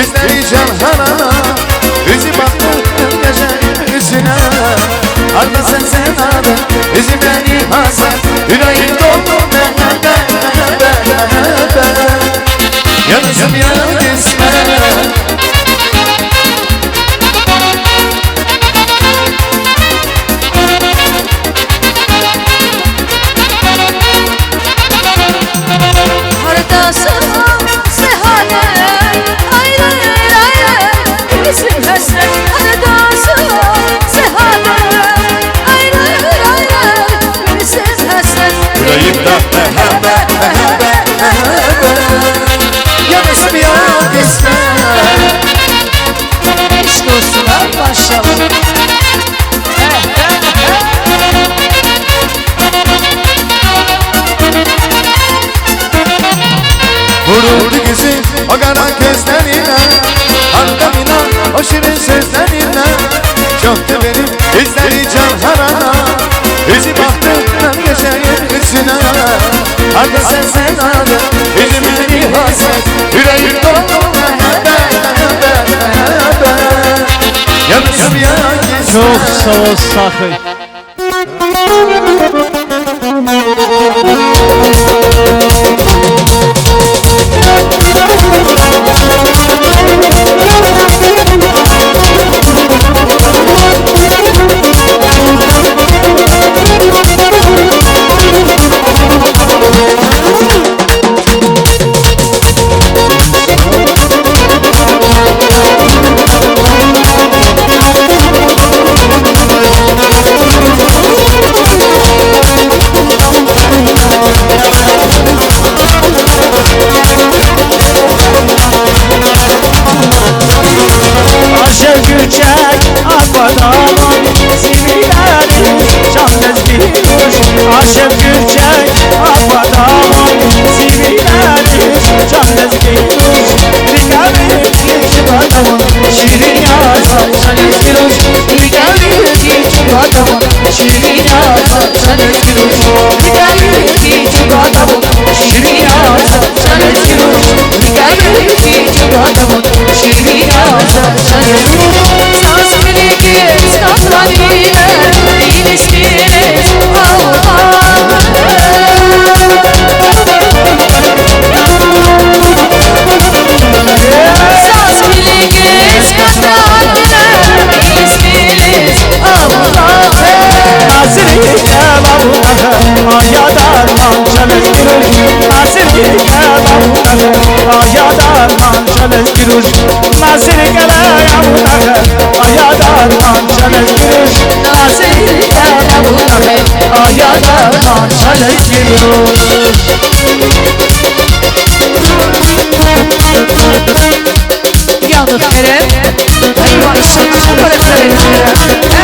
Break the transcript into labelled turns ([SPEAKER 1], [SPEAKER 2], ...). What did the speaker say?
[SPEAKER 1] Üzleri canhana Üzü baktım gece yüzüne Arda sen sevdadın Üzü beni hasen Yüreğim doldu Yanısım yana gitme
[SPEAKER 2] Hardasın sehane Ayrı ayrı Bizim hasret Hardasın sehane Ayrı ayrı Bizim hasret
[SPEAKER 1] Yüreğimde mehebe mehebe mehebe Yanısım yana gitme
[SPEAKER 2] Eşk olsun ha maşallah
[SPEAKER 1] Vuruldu gözü o kara gözlerine Anlamına o şirin sözlerine Çoktu benim izleri canharana Yüzü baktım ben gecenin yüzüne Arda sen sevdadı yüzü beni hasret Yüreğim dolu mehebe mehebe mehebe Yanısım yana gitme
[SPEAKER 3] Çok sağ ol Sakıy. Aşık gülçek akbadaman Sivilleri can bezgimiş Aşık gülçek akbadaman Sivilleri can bezgimiş Rikabet geçip adamın Şirin yazar can ezgimiş Rikabet geçip adamın Şirin yazar can ezgimiş Rikabet geçip adamın Şirin yazar can ezgimiş Rikabet geçip adamın Şirin yazar can ezgimiş Saz birlikte katlanıyla ilişkiniz Saz birlikte katlanıyla ilişkiniz Nazirike babunahe ayadan mançalet giruş Nazirike babunahe ayadan mançalet giruş Nazirike babunahe ayadan mançalet giruş Nazirike babunahe ayadan mançalet giruş
[SPEAKER 2] Yanık Kerem Hayvan işte çok para söyledi